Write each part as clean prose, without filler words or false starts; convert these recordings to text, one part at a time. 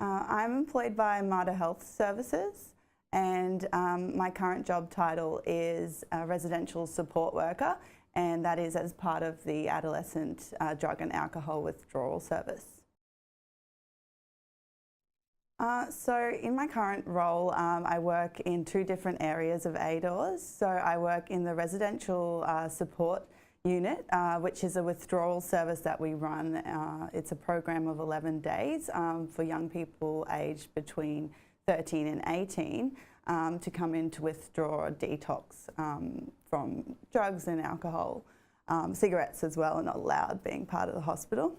I'm employed by Mater Health Services, and my current job title is a residential support worker, and that is as part of the adolescent drug and alcohol withdrawal service. So in my current role, I work in two different areas of ADORS. So I work in the residential support unit, which is a withdrawal service that we run. It's a program of 11 days for young people aged between 13 and 18 to come in to withdraw or detox from drugs and alcohol. Cigarettes as well are not allowed, being part of the hospital.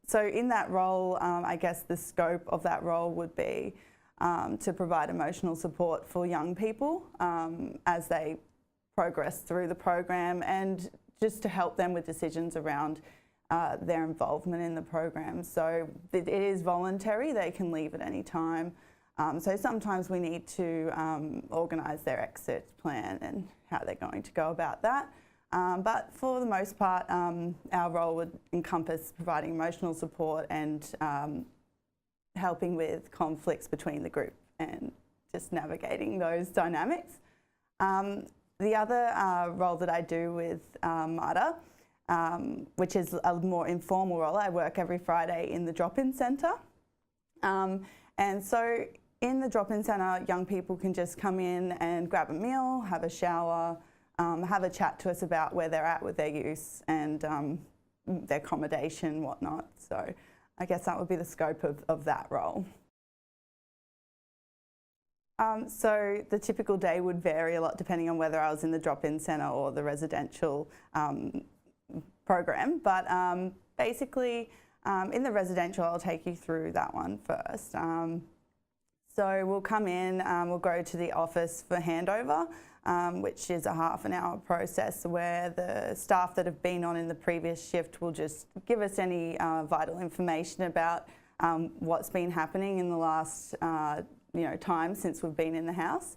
So in that role, I guess the scope of that role would be to provide emotional support for young people as they progress through the program, and just to help them with decisions around their involvement in the program. So it is voluntary, they can leave at any time. So sometimes we need to organise their exit plan and how they're going to go about that. But for the most part, our role would encompass providing emotional support and helping with conflicts between the group and just navigating those dynamics. The other role that I do with Mater, which is a more informal role, I work every Friday in the drop-in centre. And so in the drop-in centre, young people can just come in and grab a meal, have a shower, have a chat to us about where they're at with their use and their accommodation, whatnot. So I guess that would be the scope of that role. So the typical day would vary a lot depending on whether I was in the drop-in centre or the residential program. But basically, in the residential, I'll take you through that one first. So we'll come in, we'll go to the office for handover, which is a half-an-hour process where the staff that have been on in the previous shift will just give us any vital information about what's been happening in the last time since we've been in the house,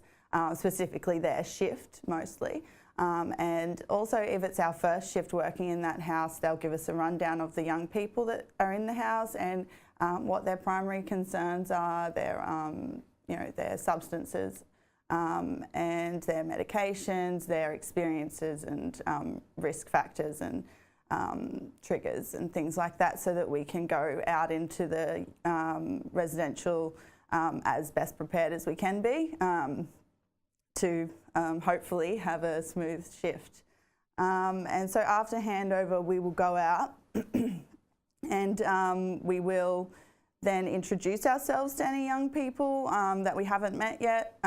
specifically their shift mostly. And also if it's our first shift working in that house, they'll give us a rundown of the young people that are in the house and what their primary concerns are, their substances and their medications, their experiences and risk factors and triggers and things like that, so that we can go out into the residential as best prepared as we can be to hopefully have a smooth shift. And so after handover, we will go out and we will then introduce ourselves to any young people that we haven't met yet,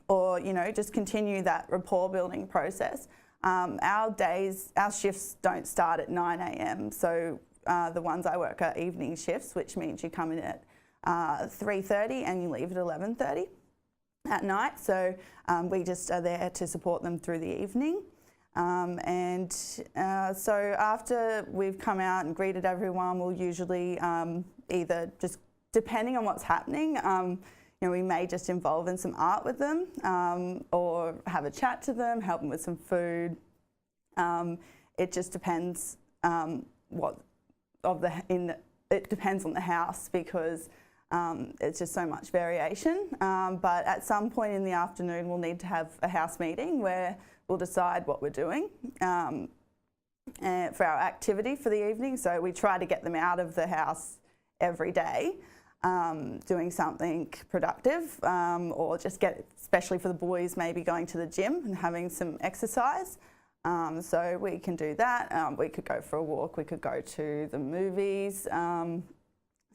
or just continue that rapport building process. Our shifts don't start at 9 a.m. So the ones I work are evening shifts, which means you come in at 3:30 and you leave at 11:30 at night. So we just are there to support them through the evening. So after we've come out and greeted everyone, we'll usually either just, depending on what's happening, we may just involve in some art with them or have a chat to them, help them with some food. It just depends it depends on the house, because it's just so much variation. But at some point in the afternoon, we'll need to have a house meeting where we'll decide what we're doing for our activity for the evening. So we try to get them out of the house every day, doing something productive, or just especially for the boys, maybe going to the gym and having some exercise. So we can do that. We could go for a walk, we could go to the movies.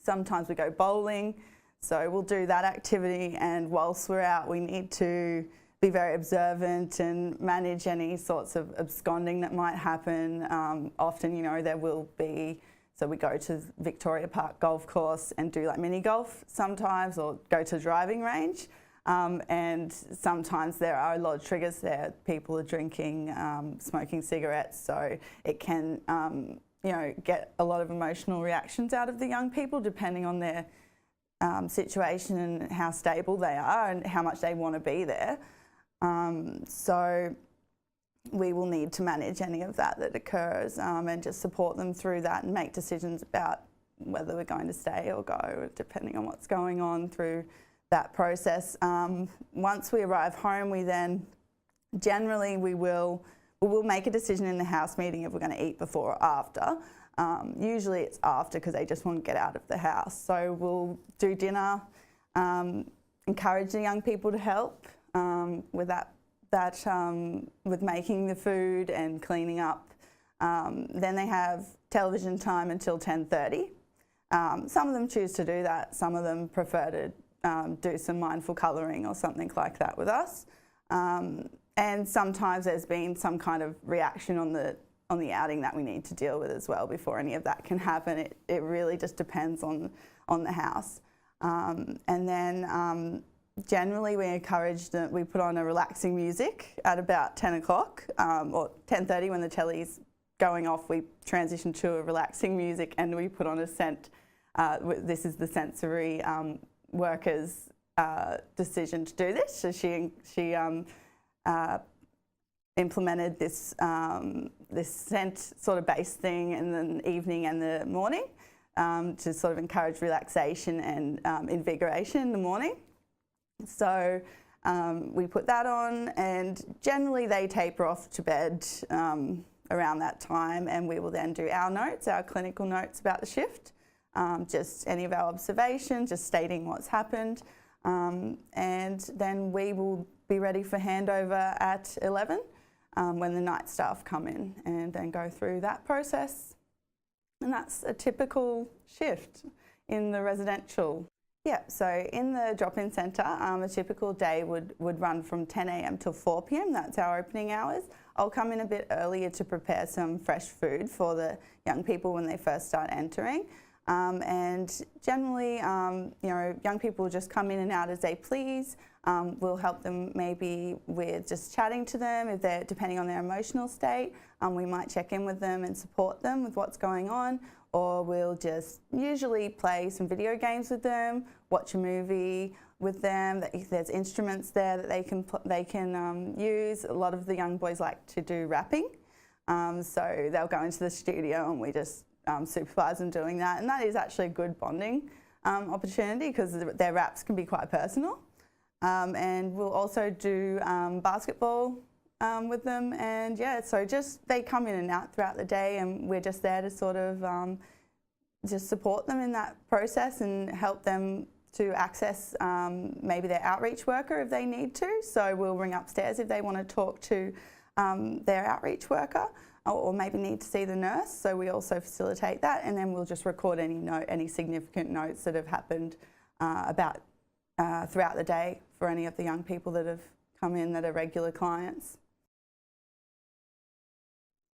Sometimes we go bowling. So we'll do that activity, and whilst we're out, we need to be very observant and manage any sorts of absconding that might happen. Often, there will be, so we go to Victoria Park Golf Course and do like mini golf sometimes, or go to the driving range. And sometimes there are a lot of triggers there. People are drinking, smoking cigarettes, so it can get a lot of emotional reactions out of the young people, depending on their situation and how stable they are and how much they want to be there. So we will need to manage any of that occurs and just support them through that and make decisions about whether we're going to stay or go, depending on what's going on through that process. Once we arrive home, we then generally we will make a decision in the house meeting if we're going to eat before or after. Usually it's after because they just want to get out of the house. So we'll do dinner, encourage the young people to help with with making the food and cleaning up. Then they have television time until 10:30. Some of them choose to do that. Some of them prefer to do some mindful colouring or something like that with us. And sometimes there's been some kind of reaction on the outing that we need to deal with as well before any of that can happen. It really just depends on the house. And then generally we encourage that we put on a relaxing music at about 10 o'clock or 10:30 when the telly's going off. We transition to a relaxing music and we put on a scent. This is the sensory worker's decision to do this. So she implemented this this scent sort of based thing in the evening and the morning to sort of encourage relaxation and invigoration in the morning. So we put that on, and generally they taper off to bed around that time, and we will then do our notes, our clinical notes about the shift, just any of our observations, just stating what's happened, and then we will be ready for handover at 11 when the night staff come in and then go through that process. And that's a typical shift in the residential. Yeah, so in the drop-in centre, a typical day would run from 10 a.m. till 4 p.m. That's our opening hours. I'll come in a bit earlier to prepare some fresh food for the young people when they first start entering. And generally, you know, young people just come in and out as they please. We'll help them maybe with just chatting to them if they're, depending on their emotional state. We might check in with them and support them with what's going on, or we'll just usually play some video games with them, watch a movie with them. If there's instruments there that they can use. A lot of the young boys like to do rapping, so they'll go into the studio and we just supervise them doing that, and that is actually a good bonding opportunity because their raps can be quite personal. And we'll also do basketball with them, and yeah, so just they come in and out throughout the day, and we're just there to sort of just support them in that process and help them to access maybe their outreach worker if they need to. So we'll ring upstairs if they want to talk to their outreach worker, or maybe need to see the nurse. So we also facilitate that, and then we'll just record any significant notes that have happened about throughout the day for any of the young people that have come in that are regular clients.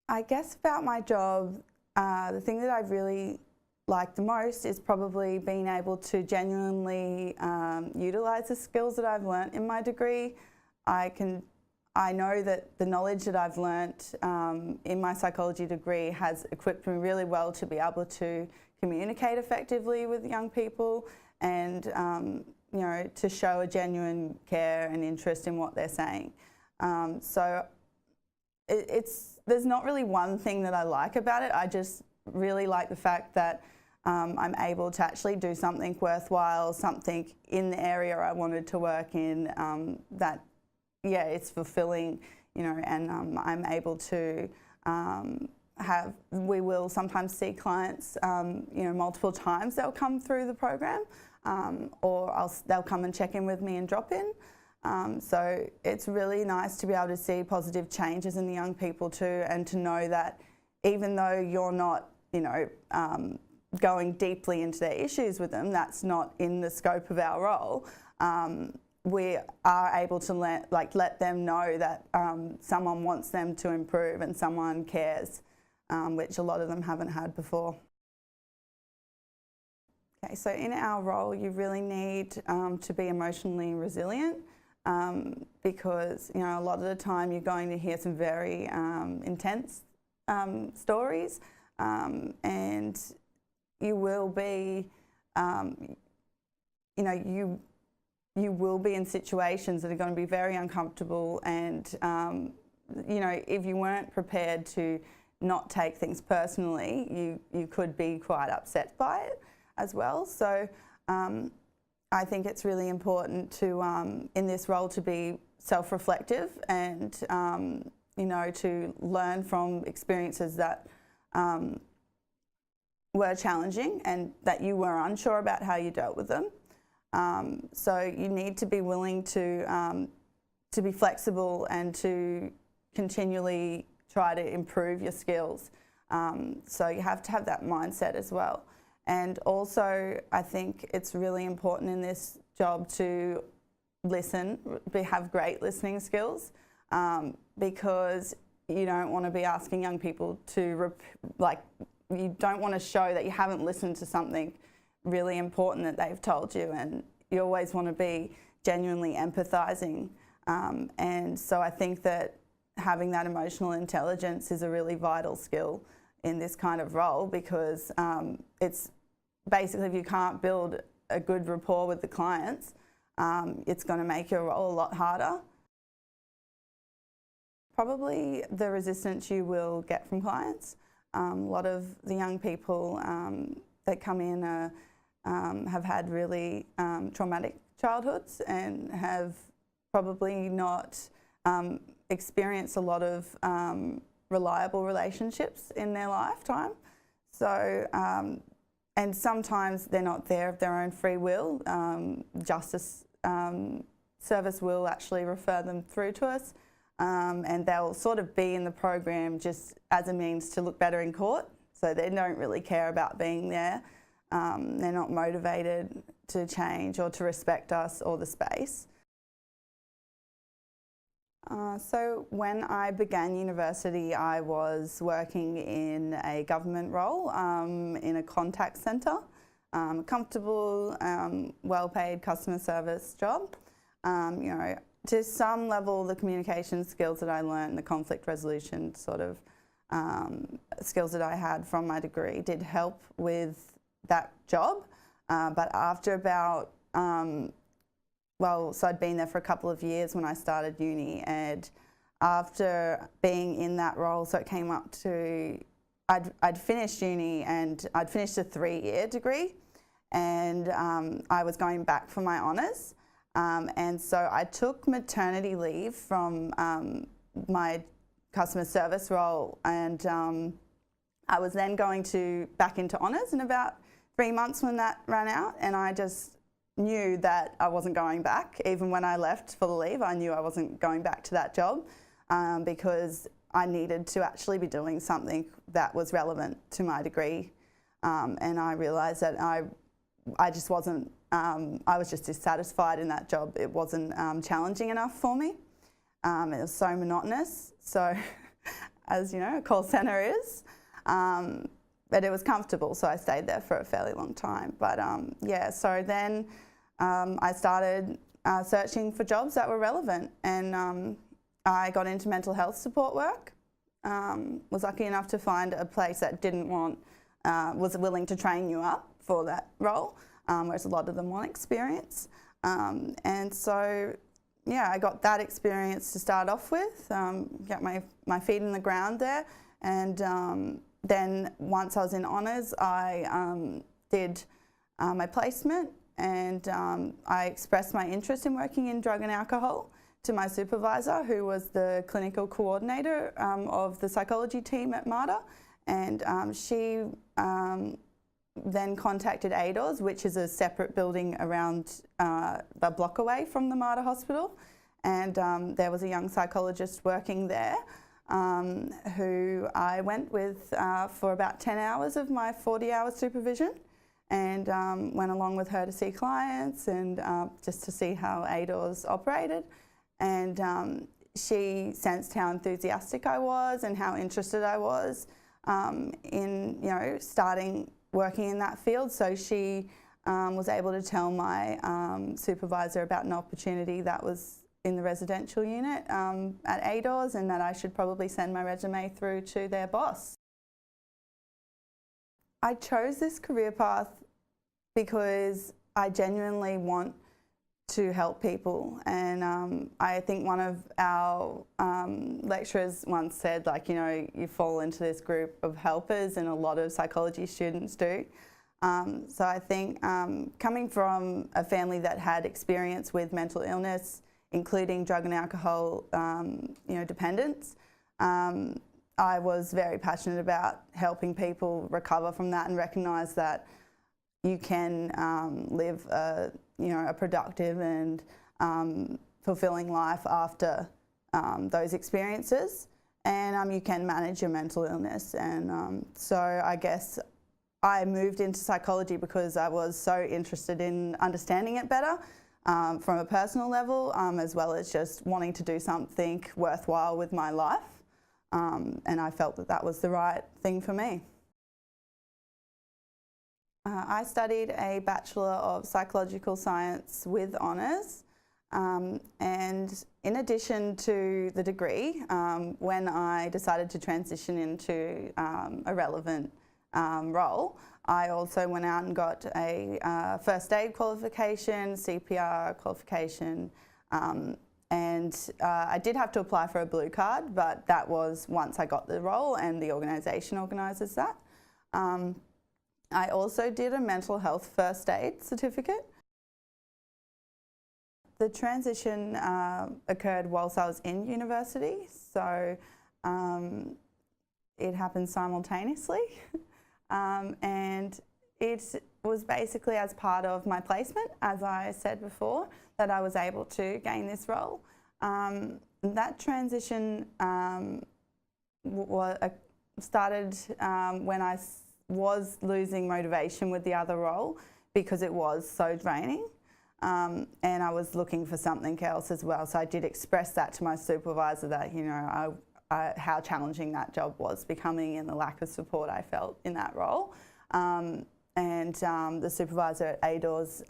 I guess about my job, the thing that I really like the most is probably being able to genuinely utilise the skills that I've learnt in my degree. I know that the knowledge that I've learnt in my psychology degree has equipped me really well to be able to communicate effectively with young people and you know, to show a genuine care and interest in what they're saying. So there's not really one thing that I like about it. I just really like the fact that I'm able to actually do something worthwhile, something in the area I wanted to work in, that, yeah, it's fulfilling, you know, and I'm able to we will sometimes see clients, you know, multiple times they'll come through the program, or they'll come and check in with me and drop in. So it's really nice to be able to see positive changes in the young people too, and to know that even though you're not, you know, going deeply into their issues with them, that's not in the scope of our role. We are able to let them know that someone wants them to improve and someone cares, which a lot of them haven't had before. Okay, so in our role, you really need to be emotionally resilient, because, you know, a lot of the time you're going to hear some very intense stories, and you will be, you know, you will be in situations that are going to be very uncomfortable, and you know, if you weren't prepared to not take things personally, you could be quite upset by it as well. So I think it's really important to, in this role, to be self-reflective and, you know, to learn from experiences that were challenging and that you were unsure about how you dealt with them. So you need to be willing to be flexible and to continually try to improve your skills. So you have to have that mindset as well. And also, I think it's really important in this job to listen, have great listening skills, because you don't want to be asking young people to, you don't want to show that you haven't listened to something really important that they've told you, and you always want to be genuinely empathising. And so I think that having that emotional intelligence is a really vital skill in this kind of role, because it's basically, if you can't build a good rapport with the clients, it's going to make your role a lot harder. Probably the resistance you will get from clients. A lot of the young people that come in have had really traumatic childhoods and have probably not experienced a lot of reliable relationships in their lifetime. So, and sometimes they're not there of their own free will. Justice Service will actually refer them through to us, and they'll sort of be in the program just as a means to look better in court. So they don't really care about being there. They're not motivated to change or to respect us or the space. So when I began university, I was working in a government role in a contact centre, a comfortable, well-paid customer service job. You know, to some level, the communication skills that I learned, the conflict resolution sort of skills that I had from my degree did help with that job. But after about so I'd been there for a couple of years when I started uni, and after being in that role, so it came up to, I'd finished uni and I'd finished a 3-year degree, and I was going back for my honours, and so I took maternity leave from my customer service role, and I was then going back into honours in about 3 months when that ran out, and I just knew that I wasn't going back. Even when I left for the leave, I knew I wasn't going back to that job, because I needed to actually be doing something that was relevant to my degree. And I realised that I just wasn't, I was just dissatisfied in that job. It wasn't challenging enough for me. It was so monotonous. So, as you know, a call centre is. But it was comfortable, so I stayed there for a fairly long time. But yeah, so then I started searching for jobs that were relevant, and I got into mental health support work. Was lucky enough to find a place that didn't want, was willing to train you up for that role, whereas a lot of them want experience. And so, yeah, I got that experience to start off with, get my feet in the ground there, and then once I was in honours, I did my placement, and I expressed my interest in working in drug and alcohol to my supervisor, who was the clinical coordinator of the psychology team at Mater, and she then contacted ADOS, which is a separate building around a block away from the Mater Hospital, and there was a young psychologist working there, who I went with for about 10 hours of my 40-hour supervision, and went along with her to see clients and just to see how ADOS operated. And she sensed how enthusiastic I was and how interested I was in, you know, starting working in that field. So she was able to tell my supervisor about an opportunity that was in the residential unit at ADOS, and that I should probably send my resume through to their boss. I chose this career path because I genuinely want to help people. And I think one of our lecturers once said, like, you know, you fall into this group of helpers, and a lot of psychology students do. So I think coming from a family that had experience with mental illness, including drug and alcohol dependence, I was very passionate about helping people recover from that and recognise that you can live a productive and fulfilling life after those experiences, and you can manage your mental illness. And so I guess I moved into psychology because I was so interested in understanding it better from a personal level, as well as just wanting to do something worthwhile with my life. And I felt that that was the right thing for me. I studied a Bachelor of Psychological Science with honours, and in addition to the degree, when I decided to transition into a relevant role, I also went out and got a first aid qualification, CPR qualification, and I did have to apply for a blue card, but that was once I got the role and the organisation organises that. I also did a mental health first aid certificate. The transition occurred whilst I was in university, so it happened simultaneously. And it was basically as part of my placement, as I said before, that I was able to gain this role. That transition started when I was losing motivation with the other role because it was so draining, and I was looking for something else as well. So I did express that to my supervisor, that, you know, how challenging that job was becoming and the lack of support I felt in that role. And the supervisor at ADORS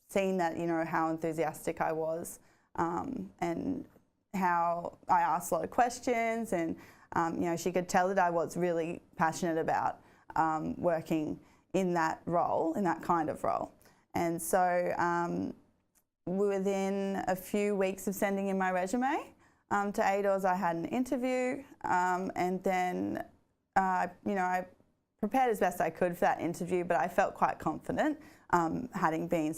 seen that, you know, how enthusiastic I was, and how I asked a lot of questions, and you know, she could tell that I was really passionate about working in that role, in that kind of role. And so within a few weeks of sending in my resume to ADORS, I had an interview, and then you know, I prepared as best I could for that interview, but I felt quite confident, having been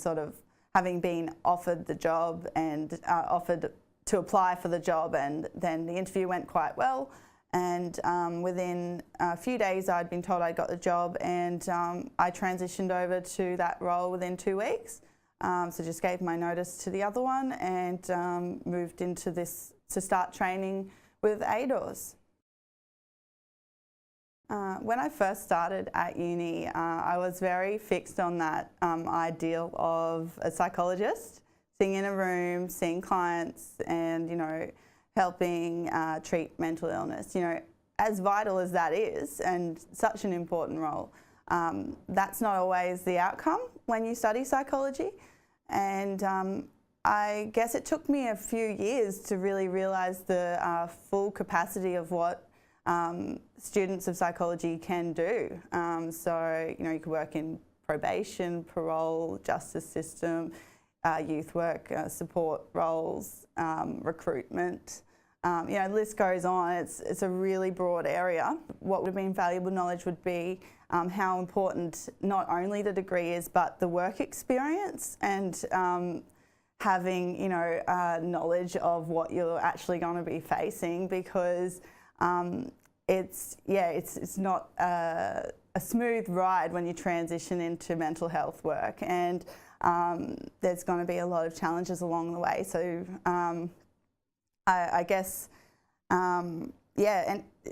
offered the job and offered to apply for the job, and then the interview went quite well. And within a few days, I'd been told I got the job, and I transitioned over to that role within 2 weeks. So just gave my notice to the other one, and moved into this to start training with ADORS. When I first started at uni, I was very fixed on that ideal of a psychologist, sitting in a room, seeing clients, and, you know, helping treat mental illness. You know, as vital as that is, and such an important role, that's not always the outcome when you study psychology. And I guess it took me a few years to really realise the full capacity of what students of psychology can do. So, you know, you could work in probation, parole, justice system, youth work, support roles, recruitment. You know, the list goes on. It's a really broad area. What would have been valuable knowledge would be how important not only the degree is, but the work experience, and having, you know, knowledge of what you're actually going to be facing, because it's not a smooth ride when you transition into mental health work, and there's going to be a lot of challenges along the way. So I guess, and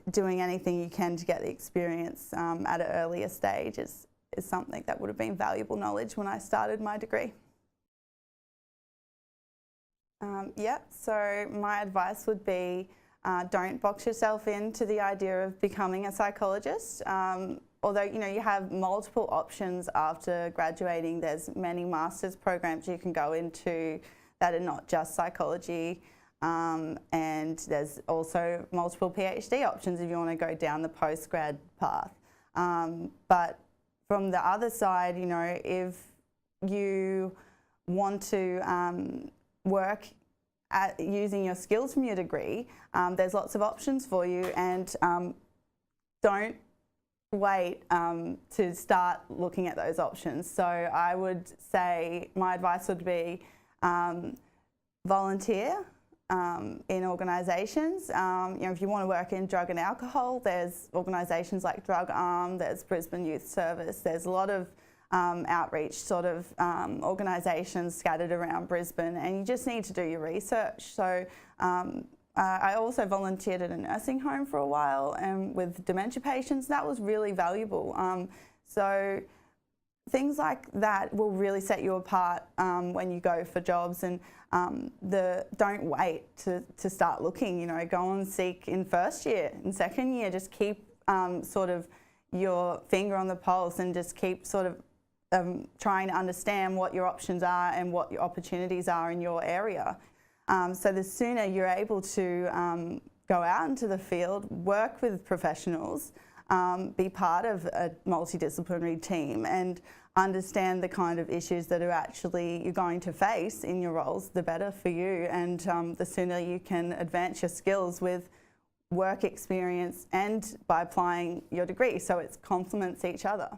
doing anything you can to get the experience at an earlier stage is something that would have been valuable knowledge when I started my degree. So my advice would be, don't box yourself into the idea of becoming a psychologist. Although, you know, you have multiple options after graduating. There's many master's programs you can go into that are not just psychology, and there's also multiple PhD options if you want to go down the postgrad path. But from the other side, you know, if you want to work at using your skills from your degree, there's lots of options for you, and don't wait to start looking at those options. So I would say my advice would be volunteer in organisations. If you want to work in drug and alcohol, there's organisations like Drug Arm, there's Brisbane Youth Service, there's a lot of outreach sort of organisations scattered around Brisbane, and you just need to do your research. So I also volunteered at a nursing home for a while, and with dementia patients, that was really valuable. So things like that will really set you apart when you go for jobs, and don't wait to start looking. Go and seek in first year, in second year, just keep sort of your finger on the pulse, and just keep sort of trying to understand what your options are and what your opportunities are in your area. So the sooner you're able to go out into the field, work with professionals, be part of a multidisciplinary team, and understand the kind of issues that you're going to face in your roles, the better for you, and the sooner you can advance your skills with work experience and by applying your degree, so it complements each other.